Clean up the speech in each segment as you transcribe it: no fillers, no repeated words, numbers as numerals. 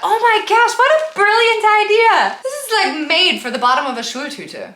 Oh my gosh, what a brilliant idea! This is like made for the bottom of a Schultüte.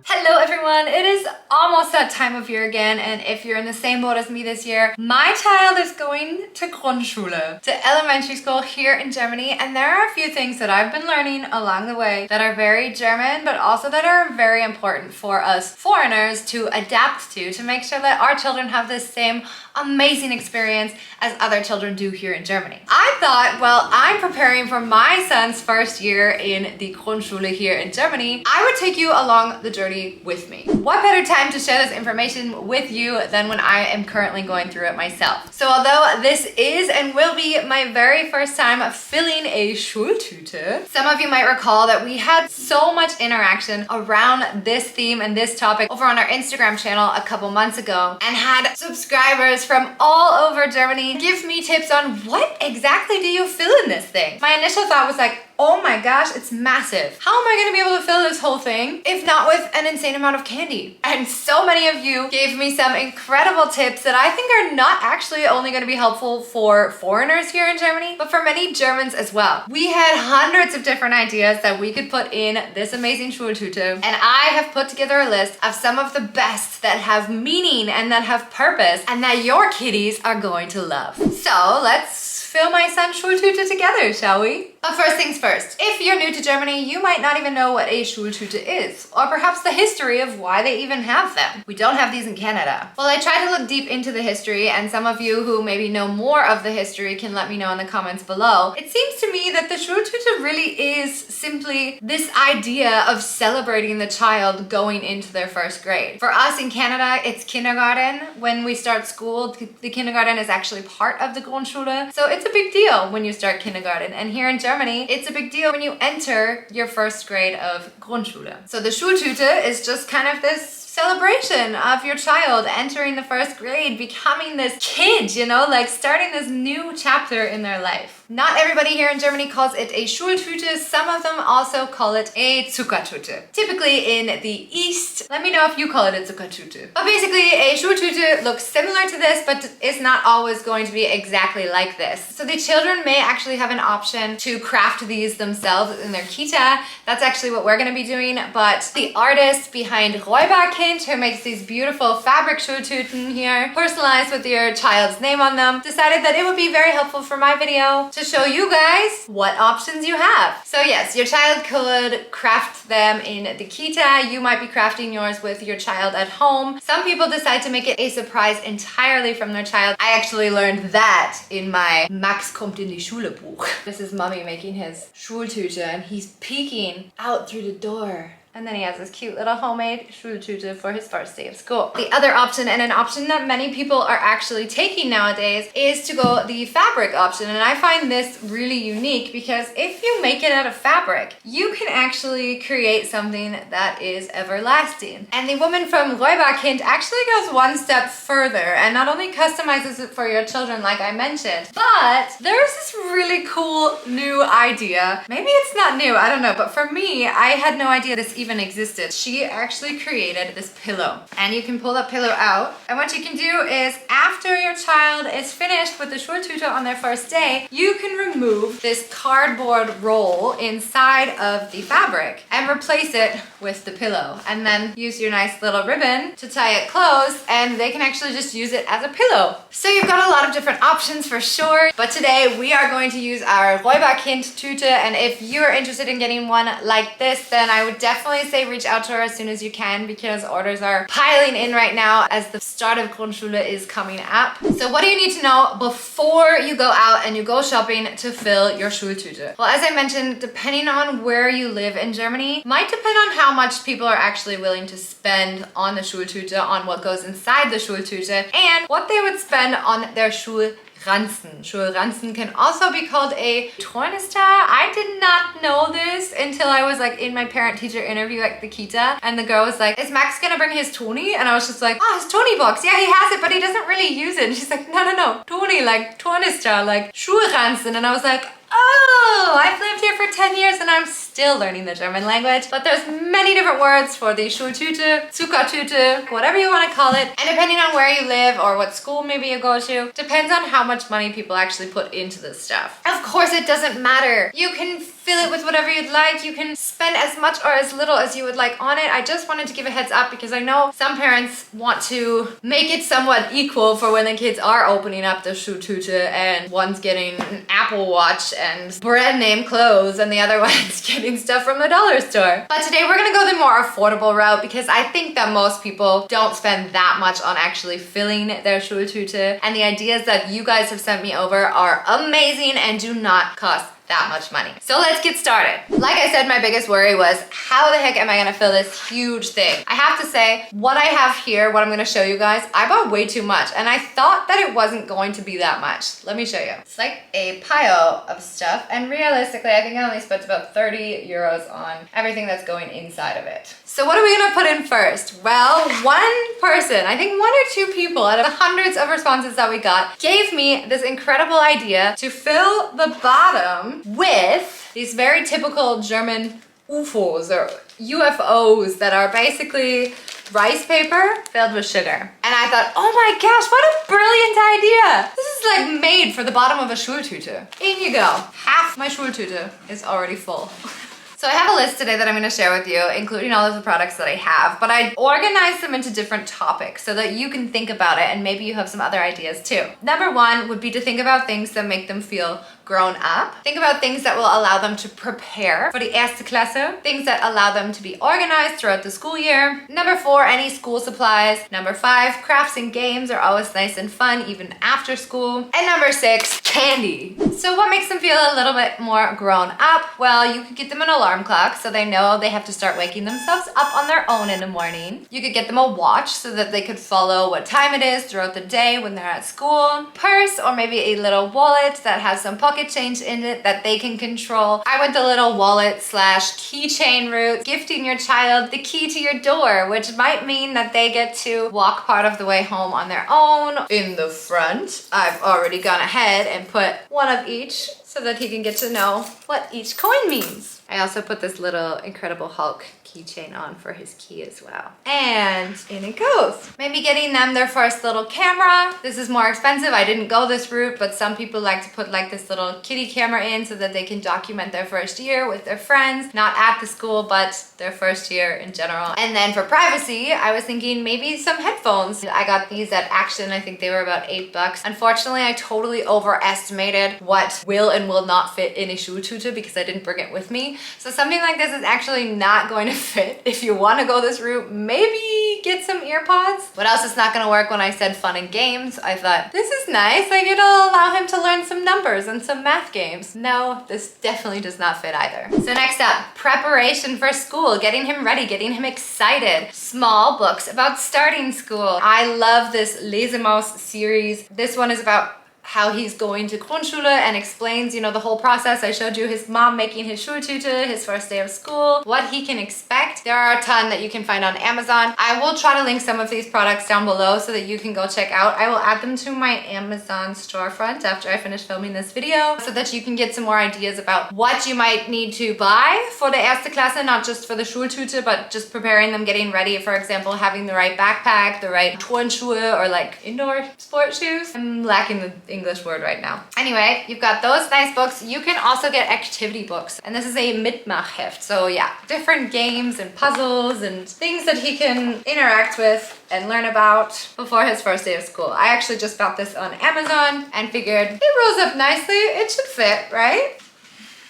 Hello everyone, it is almost that time of year again, and if you're in the same boat as me this year, my child is going to Grundschule, to elementary school here in Germany, and there are a few things that I've been learning along the way that are very German, but also that are very important for us foreigners to adapt to make sure that our children have this same amazing experience as other children do here in Germany. I thought, well, I'm preparing for my son's first year in the Grundschule here in Germany, I would take you along the journey with me. What better time to share this information with you than when I am currently going through it myself? So although this is and will be my very first time filling a Schultüte, some of you might recall that we had so much interaction around this theme and this topic over on our Instagram channel a couple months ago, and had subscribers from all over Germany give me tips on what exactly do you fill in this thing. My initial thought was like, oh my gosh, it's massive. How am I gonna be able to fill this whole thing if not with an insane amount of candy? And so many of you gave me some incredible tips that I think are not actually only gonna be helpful for foreigners here in Germany, but for many Germans as well. We had hundreds of different ideas that we could put in this amazing Schultüte, and I have put together a list of some of the best that have meaning and that have purpose and that your kiddies are going to love. So let's fill my son's Schultüte together, shall we? But first things first, if you're new to Germany, you might not even know what a Schultüte is, or perhaps the history of why they even have them. We don't have these in Canada. Well, I tried to look deep into the history, and some of you who maybe know more of the history can let me know in the comments below. It seems to me that the Schultüte really is simply this idea of celebrating the child going into their first grade. For us in Canada, it's kindergarten. When we start school, the kindergarten is actually part of the Grundschule, so it's a big deal when you start kindergarten. And here in Germany, it's a big deal when you enter your first grade of Grundschule. So the Schultüte is just kind of this celebration of your child entering the first grade, becoming this kid, you know, like starting this new chapter in their life. Not everybody here in Germany calls it a Schultüte. Some of them also call it a Zuckertüte. Typically in the East, let me know if you call it a Zuckertüte. But basically, a Schultüte looks similar to this, but is not always going to be exactly like this. So the children may actually have an option to craft these themselves in their kita. That's actually what we're going to be doing. But the artist behind Reuberkind, who makes these beautiful fabric Schultüten here, personalized with your child's name on them, decided that it would be very helpful for my video to show you guys what options you have. So yes, your child could craft them in the kita. You might be crafting yours with your child at home. Some people decide to make it a surprise entirely from their child. I actually learned that in my Max kommt in die Schule book. This is mommy making his Schultüte, and he's peeking out through the door. And then he has this cute little homemade Schultüte for his first day of school. The other option, and an option that many people are actually taking nowadays, is to go the fabric option. And I find this really unique because if you make it out of fabric, you can actually create something that is everlasting. And the woman from Reuberkind actually goes one step further and not only customizes it for your children like I mentioned, but there's this really cool new idea. Maybe it's not new, I don't know, but for me, I had no idea this even existed. She actually created this pillow, and you can pull that pillow out, and what you can do is after your child is finished with the Schultüte on their first day, you can remove this cardboard roll inside of the fabric and replace it with the pillow, and then use your nice little ribbon to tie it closed, and they can actually just use it as a pillow. So you've got a lot of different options for sure, but today we are going to use our Reuberkind Tüte, and if you're interested in getting one like this, then I would definitely say reach out to her as soon as you can, because orders are piling in right now as the start of Grundschule is coming up. So what do you need to know before you go out and you go shopping to fill your Schultüte? Well, as I mentioned, depending on where you live in Germany, might depend on how much people are actually willing to spend on the Schultüte, on what goes inside the Schultüte, and what they would spend on their Schulranzen. Schulranzen can also be called a Tornister. I did not know this until I was like in my parent-teacher interview at the kita, and the girl was like, is Max gonna bring his Toni? And I was just like, oh, his Toni box. Yeah, he has it, but he doesn't really use it. And she's like, no, Toni, like Tornister, like Schulranzen. And I was like, oh, I've lived here for 10 years and I'm still learning the German language. But there's many different words for the Schultüte, Zuckertüte, whatever you want to call it. And depending on where you live or what school maybe you go to, depends on how much money people actually put into this stuff. Of course, it doesn't matter. You can fill it with whatever you'd like. You can spend as much or as little as you would like on it. I just wanted to give a heads up because I know some parents want to make it somewhat equal for when the kids are opening up the Schultüte and one's getting an Apple Watch and brand name clothes and the other one's getting stuff from the dollar store. But today we're gonna go the more affordable route because I think that most people don't spend that much on actually filling their Schultüte, and the ideas that you guys have sent me over are amazing and do not cost that much money. So let's get started. Like I said, my biggest worry was how the heck am I gonna fill this huge thing? I have to say, what I have here, what I'm gonna show you guys, I bought way too much and I thought that it wasn't going to be that much. Let me show you. It's like a pile of stuff, and realistically, I think I only spent about 30 euros on everything that's going inside of it. So what are we gonna put in first? Well, one person, I think one or two people out of the hundreds of responses that we got, gave me this incredible idea to fill the bottom with these very typical German UFOs or UFOs that are basically rice paper filled with sugar. And I thought, oh my gosh, what a brilliant idea. This is like made for the bottom of a Schultüte. In you go. Half my Schultüte is already full. So I have a list today that I'm gonna share with you, including all of the products that I have, but I organized them into different topics so that you can think about it and maybe you have some other ideas too. Number one would be to think about things that make them feel grown up. Think about things that will allow them to prepare for the erste Klasse, things that allow them to be organized throughout the school year. Number four, any school supplies. Number five, crafts and games are always nice and fun even after school. And number six, candy. So what makes them feel a little bit more grown up? Well, you could get them an alarm clock so they know they have to start waking themselves up on their own in the morning. You could get them a watch so that they could follow what time it is throughout the day when they're at school. Purse, or maybe a little wallet that has some pocket change in it that they can control. I went the little wallet slash keychain route, gifting your child the key to your door, which might mean that they get to walk part of the way home on their own. In the front, I've already gone ahead and put one of each so that he can get to know what each coin means. I also put this little Incredible Hulk keychain on for his key as well. And in it goes. Maybe getting them their first little camera. This is more expensive. I didn't go this route, but some people like to put like this little kitty camera in so that they can document their first year with their friends, not at the school, but their first year in general. And then for privacy, I was thinking maybe some headphones. I got these at Action. I think they were about $8. Unfortunately, I totally overestimated what will and will not fit in a Schultüte because I didn't bring it with me. So something like this is actually not going to fit. If you want to go this route, maybe get some ear pods. What else is not going to work when I said fun and games? I thought, this is nice. Like it'll allow him to learn some numbers and some math games. No, this definitely does not fit either. So next up, preparation for school, getting him ready, getting him excited. Small books about starting school. I love this Lesemaus series. This one is about how he's going to Grundschule and explains, you know, the whole process. I showed you his mom making his Schultüte, his first day of school, what he can expect. There are a ton that you can find on Amazon. I will try to link some of these products down below so that you can go check out. I will add them to my Amazon storefront after I finish filming this video so that you can get some more ideas about what you might need to buy for the erste Klasse, not just for the Schultüte, but just preparing them, getting ready. For example, having the right backpack, the right Turnschuhe, or like indoor sport shoes. I'm lacking the English word right now. Anyway, you've got those nice books. You can also get activity books, and this is a Mitmachheft. So yeah, different games and puzzles and things that he can interact with and learn about before his first day of school. I actually just bought this on Amazon and figured it rolls up nicely. It should fit, right?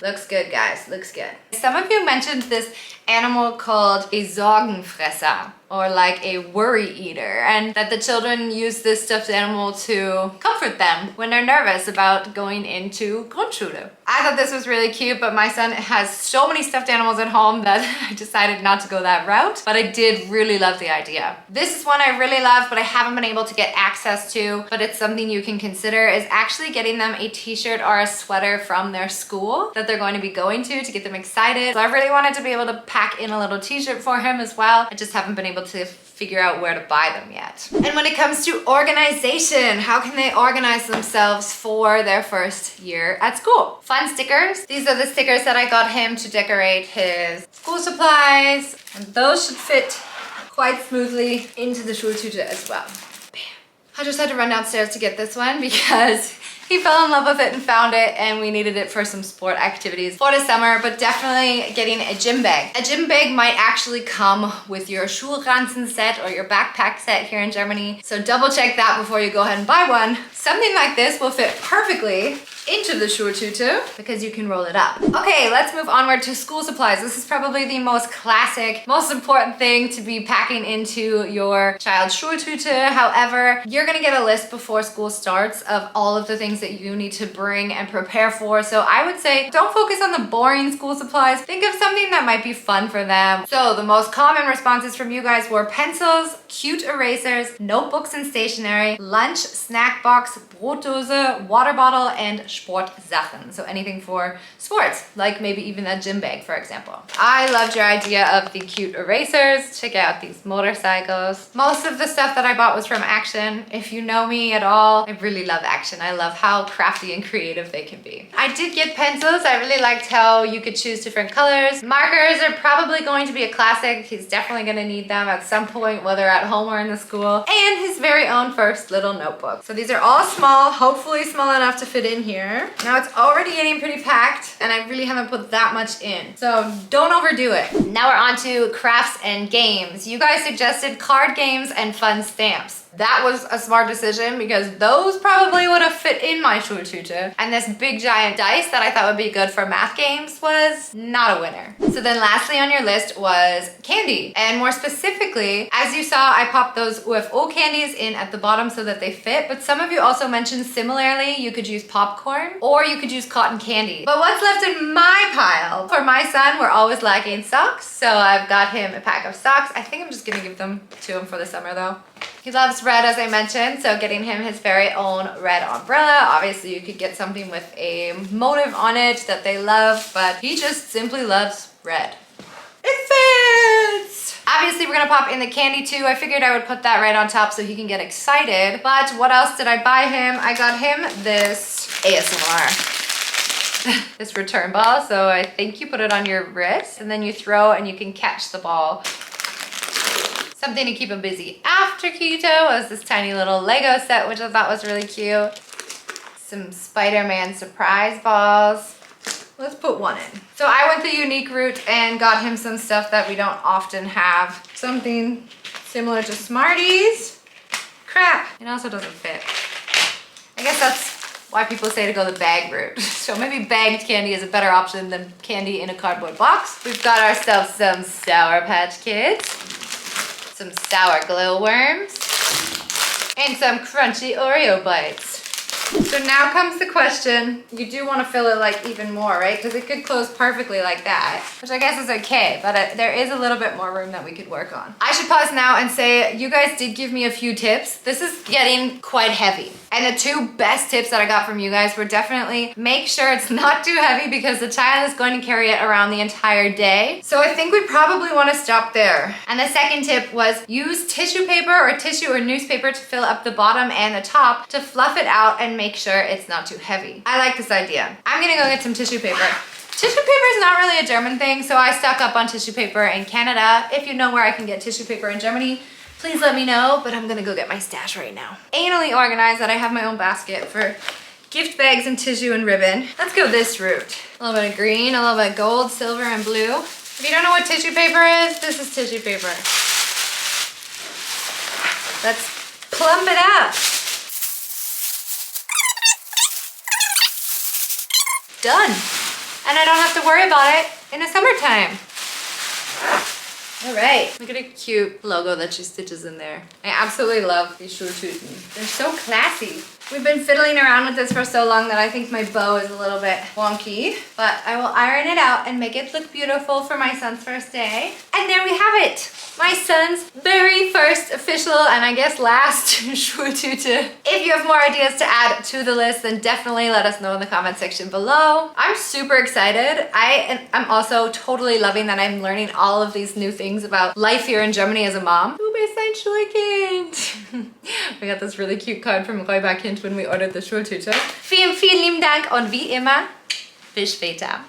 Looks good, guys, looks good. Some of you mentioned this animal called a Sorgenfresser, or like a worry eater, and that the children use this stuffed animal to comfort them when they're nervous about going into Grundschule. I thought this was really cute, but my son has so many stuffed animals at home that I decided not to go that route, but I did really love the idea. This is one I really love, but I haven't been able to get access to, but it's something you can consider, is actually getting them a t-shirt or a sweater from their school that they're going to be going to get them excited. So I really wanted to be able to pack in a little t-shirt for him as well. I just haven't been able able to figure out where to buy them yet. And when it comes to organization, how can they organize themselves for their first year at school? Fun stickers. These are the stickers that I got him to decorate his school supplies. And those should fit quite smoothly into the Schultüte as well. Bam. I just had to run downstairs to get this one because he fell in love with it and found it, and we needed it for some sport activities for the summer, but definitely getting a gym bag. A gym bag might actually come with your Schulranzen set or your backpack set here in Germany, so double check that before you go ahead and buy one. Something like this will fit perfectly into the Schultüte because you can roll it up. Okay, let's move onward to school supplies. This is probably the most classic, most important thing to be packing into your child's Schultüte. However, you're gonna get a list before school starts of all of the things that you need to bring and prepare for. So I would say don't focus on the boring school supplies. Think of something that might be fun for them. So the most common responses from you guys were pencils, cute erasers, notebooks and stationery, lunch, snack box, Brotdose, water bottle, and Sportsachen. So anything for sports, like maybe even a gym bag, for example. I loved your idea of the cute erasers. Check out these motorcycles. Most of the stuff that I bought was from Action. If you know me at all, I really love Action. I love how crafty and creative they can be. I did get pencils. I really liked how you could choose different colors. Markers are probably going to be a classic. He's definitely going to need them at some point, whether at home or in the school. And his very own first little notebook. So these are all small, hopefully small enough to fit in here. Now it's already getting pretty packed and I really haven't put that much in. So don't overdo it. Now we're on to crafts and games. You guys suggested card games and fun stamps. That was a smart decision because those probably would have fit in my Schultüte. And this big giant dice that I thought would be good for math games was not a winner. So then lastly on your list was candy. And more specifically, as you saw, I popped those UFO candies in at the bottom so that they fit. But some of you also mentioned similarly, you could use popcorn or you could use cotton candy. But what's left in my pile? For my son, we're always lacking socks. So I've got him a pack of socks. I think I'm just gonna give them to him for the summer though. He loves red, as I mentioned, so getting him his very own red umbrella. Obviously, you could get something with a motive on it that they love, but he just simply loves red. It fits! Obviously, we're gonna pop in the candy too. I figured I would put that right on top so he can get excited. But what else did I buy him? I got him this ASMR. This return ball. So I think you put it on your wrist and then you throw and you can catch the ball. Something to keep him busy after keto was this tiny little Lego set, which I thought was really cute. Some Spider-Man surprise balls. Let's put one in. So I went the unique route and got him some stuff that we don't often have. Something similar to Smarties. Crap, it also doesn't fit. I guess that's why people say to go the bag route. So maybe bagged candy is a better option than candy in a cardboard box. We've got ourselves some Sour Patch Kids, some sour glowworms, and some crunchy Oreo bites. So now comes the question, you do want to fill it like even more, right? Because it could close perfectly like that, which I guess is okay, but there is a little bit more room that we could work on. I should pause now and say, you guys did give me a few tips. This is getting quite heavy. And the two best tips that I got from you guys were definitely make sure it's not too heavy because the child is going to carry it around the entire day. So I think we probably want to stop there. And the second tip was use tissue paper or tissue or newspaper to fill up the bottom and the top to fluff it out and make sure it's not too heavy. I like this idea. I'm gonna go get some tissue paper. Tissue paper is not really a German thing, so I stock up on tissue paper in Canada. If you know where I can get tissue paper in Germany, please let me know, but I'm gonna go get my stash right now. Anally organized that I have my own basket for gift bags and tissue and ribbon. Let's go this route. A little bit of green, a little bit of gold, silver, and blue. If you don't know what tissue paper is, this is tissue paper. Let's plump it up. Done. And I don't have to worry about it in the summertime. All right, look at a cute logo that she stitches in there. I absolutely love these Schultüten. They're so classy. We've been fiddling around with this for so long that I think my bow is a little bit wonky, but I will iron it out and make it look beautiful for my son's first day. And there we have it. my son's very first official and I guess last Schultüte. If you have more ideas to add to the list, then definitely let us know in the comment section below. I'm super excited. I'm also totally loving that I'm learning all of these new things about life here in Germany as a mom. Du bist ein Schulkind. We got this really cute card from Reuberkind when we ordered the Schultüte. Vielen, vielen lieben Dank und wie immer, bis später.